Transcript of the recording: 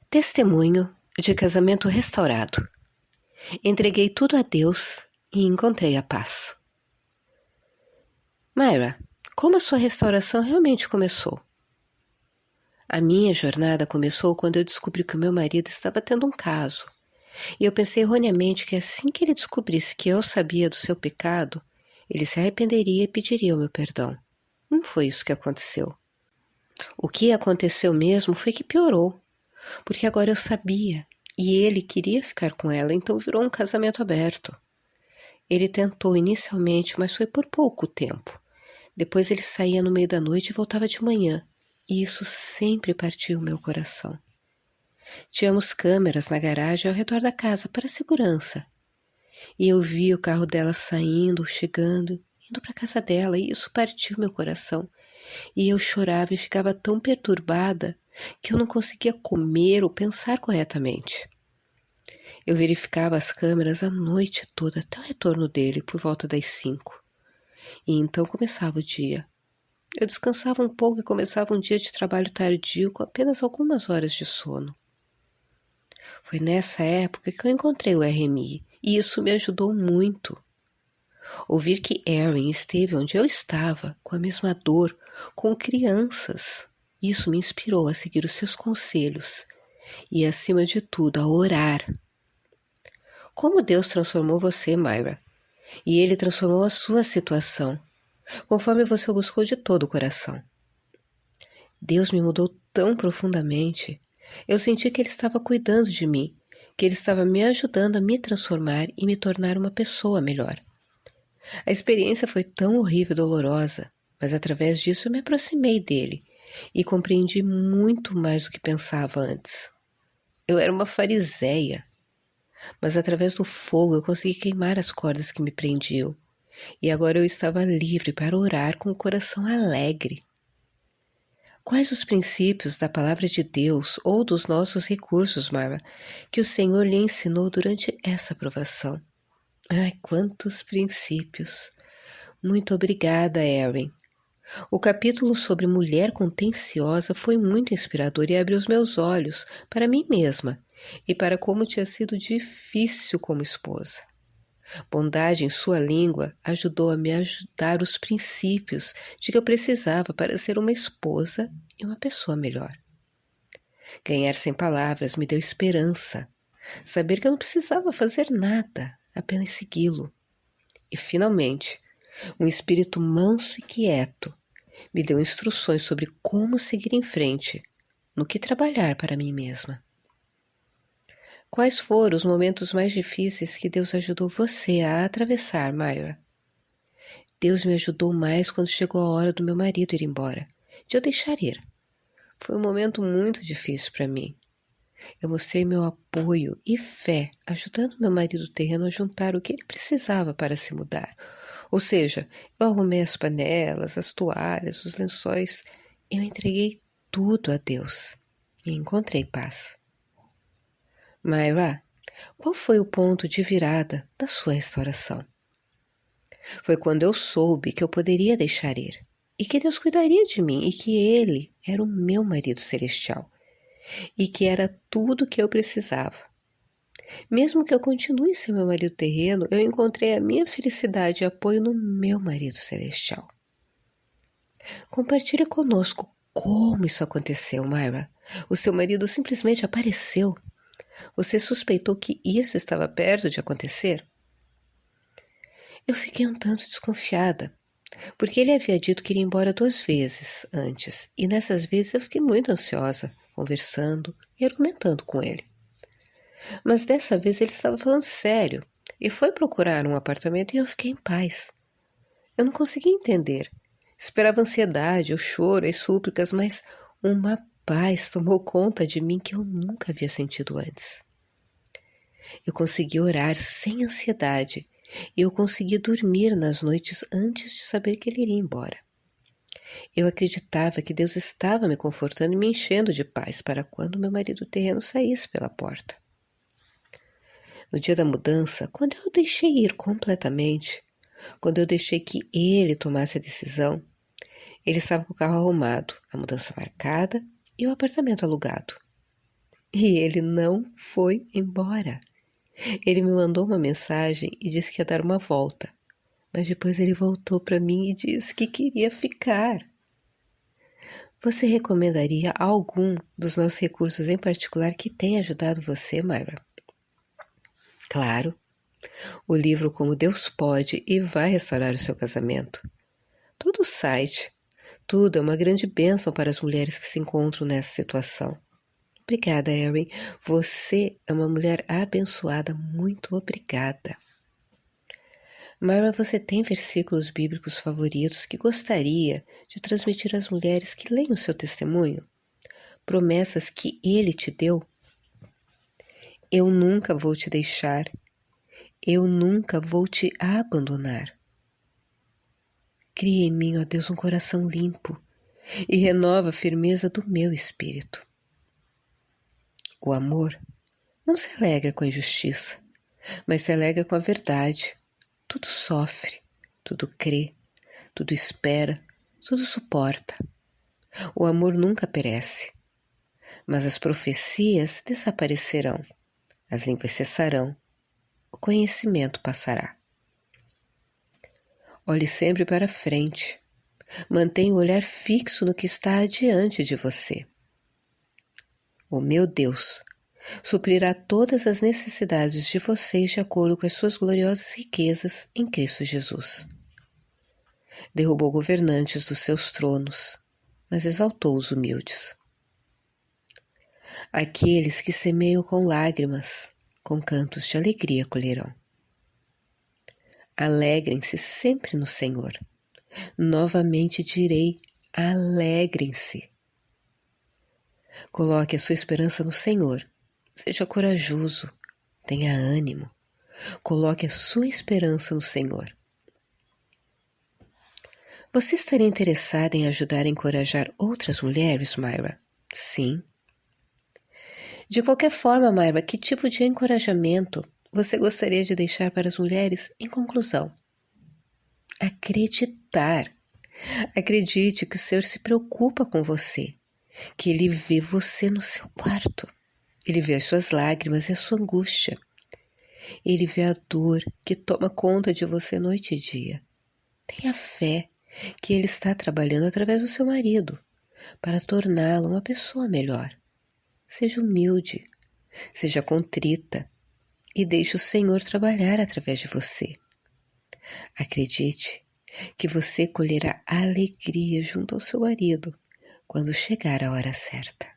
Testemunho de casamento restaurado. Entreguei tudo a Deus e encontrei a paz. Myra, como a sua restauração realmente começou? A minha jornada começou quando eu descobri que o meu marido estava tendo um caso. E eu pensei erroneamente que assim que ele descobrisse que eu sabia do seu pecado, ele se arrependeria e pediria o meu perdão. Não foi isso que aconteceu. O que aconteceu mesmo foi que piorou. Porque agora eu sabia, e ele queria ficar com ela, então virou um casamento aberto. Ele tentou inicialmente, mas foi por pouco tempo. Depois ele saía no meio da noite e voltava de manhã, e isso sempre partiu o meu coração. Tínhamos câmeras na garagem ao redor da casa para segurança, e eu vi o carro dela saindo, chegando, indo para a casa dela, e isso partiu meu coração. E eu chorava e ficava tão perturbada que eu não conseguia comer ou pensar corretamente. Eu verificava as câmeras a noite toda até o retorno dele por volta das 5. E então começava o dia. Eu descansava um pouco e começava um dia de trabalho tardio com apenas algumas horas de sono. Foi nessa época que eu encontrei o RMI e isso me ajudou muito. Ouvir que Erin esteve onde eu estava, com a mesma dor, com crianças, isso me inspirou a seguir os seus conselhos e, acima de tudo, a orar. Como Deus transformou você, Myra, e Ele transformou a sua situação, conforme você o buscou de todo o coração. Deus me mudou tão profundamente, eu senti que Ele estava cuidando de mim, que Ele estava me ajudando a me transformar e me tornar uma pessoa melhor. A experiência foi tão horrível e dolorosa, mas através disso eu me aproximei dele e compreendi muito mais do que pensava antes. Eu era uma fariseia, mas através do fogo eu consegui queimar as cordas que me prendiam e agora eu estava livre para orar com o coração alegre. Quais os princípios da palavra de Deus ou dos nossos recursos, Myra, que o Senhor lhe ensinou durante essa provação? Ai, quantos princípios! Muito obrigada, Erin. O capítulo sobre mulher contenciosa foi muito inspirador e abriu os meus olhos para mim mesma e para como tinha sido difícil como esposa. Bondade em sua língua ajudou a me ajudar os princípios de que eu precisava para ser uma esposa e uma pessoa melhor. Ganhar sem palavras me deu esperança, saber que eu não precisava fazer nada, apenas segui-lo. E, finalmente, um espírito manso e quieto me deu instruções sobre como seguir em frente, no que trabalhar para mim mesma. Quais foram os momentos mais difíceis que Deus ajudou você a atravessar, Myra? Deus me ajudou mais quando chegou a hora do meu marido ir embora, de eu deixar ir. Foi um momento muito difícil para mim. Eu mostrei meu apoio e fé, ajudando meu marido terreno a juntar o que ele precisava para se mudar. Ou seja, eu arrumei as panelas, as toalhas, os lençóis. Eu entreguei tudo a Deus e encontrei paz. Myra, qual foi o ponto de virada da sua restauração? Foi quando eu soube que eu poderia deixar ir e que Deus cuidaria de mim e que Ele era o meu marido celestial e que era tudo o que eu precisava. Mesmo que eu continue sem meu marido terreno, eu encontrei a minha felicidade e apoio no meu marido celestial. Compartilhe conosco como isso aconteceu, Myra. O seu marido simplesmente apareceu. Você suspeitou que isso estava perto de acontecer? Eu fiquei um tanto desconfiada, porque ele havia dito que iria embora 2 vezes antes, e nessas vezes eu fiquei muito ansiosa, conversando e argumentando com ele. Mas dessa vez ele estava falando sério e foi procurar um apartamento e eu fiquei em paz. Eu não conseguia entender. Esperava ansiedade, o choro, as súplicas, mas uma paz tomou conta de mim que eu nunca havia sentido antes. Eu consegui orar sem ansiedade e eu consegui dormir nas noites antes de saber que ele iria embora. Eu acreditava que Deus estava me confortando e me enchendo de paz para quando meu marido terreno saísse pela porta. No dia da mudança, quando eu deixei ir completamente, quando eu deixei que ele tomasse a decisão, ele estava com o carro arrumado, a mudança marcada e o apartamento alugado. E ele não foi embora. Ele me mandou uma mensagem e disse que ia dar uma volta. Mas depois ele voltou para mim e disse que queria ficar. Você recomendaria algum dos nossos recursos em particular que tenha ajudado você, Myra? Claro, o livro Como Deus Pode e Vai Restaurar o Seu Casamento. Todo o site, tudo é uma grande bênção para as mulheres que se encontram nessa situação. Obrigada, Erin. Você é uma mulher abençoada. Muito obrigada. Myra, você tem versículos bíblicos favoritos que gostaria de transmitir às mulheres que leem o seu testemunho? Promessas que ele te deu? Eu nunca vou te deixar. Eu nunca vou te abandonar. Cria em mim, ó Deus, um coração limpo e renova a firmeza do meu espírito. O amor não se alegra com a injustiça, mas se alegra com a verdade. Tudo sofre, tudo crê, tudo espera, tudo suporta. O amor nunca perece, mas as profecias desaparecerão, as línguas cessarão, o conhecimento passará. Olhe sempre para frente, mantenha o olhar fixo no que está adiante de você. O meu Deus suprirá todas as necessidades de vocês de acordo com as suas gloriosas riquezas em Cristo Jesus. Derrubou governantes dos seus tronos, mas exaltou os humildes. Aqueles que semeiam com lágrimas, com cantos de alegria colherão. Alegrem-se sempre no Senhor. Novamente direi, alegrem-se. Coloque a sua esperança no Senhor. Seja corajoso, tenha ânimo. Coloque a sua esperança no Senhor. Você estaria interessada em ajudar a encorajar outras mulheres, Myra? Sim. De qualquer forma, Myra, que tipo de encorajamento você gostaria de deixar para as mulheres em conclusão? Acreditar. Acredite que o Senhor se preocupa com você, que Ele vê você no seu quarto. Ele vê as suas lágrimas e a sua angústia. Ele vê a dor que toma conta de você noite e dia. Tenha fé que Ele está trabalhando através do seu marido para torná-la uma pessoa melhor. Seja humilde, seja contrita e deixe o Senhor trabalhar através de você. Acredite que você colherá alegria junto ao seu marido quando chegar a hora certa.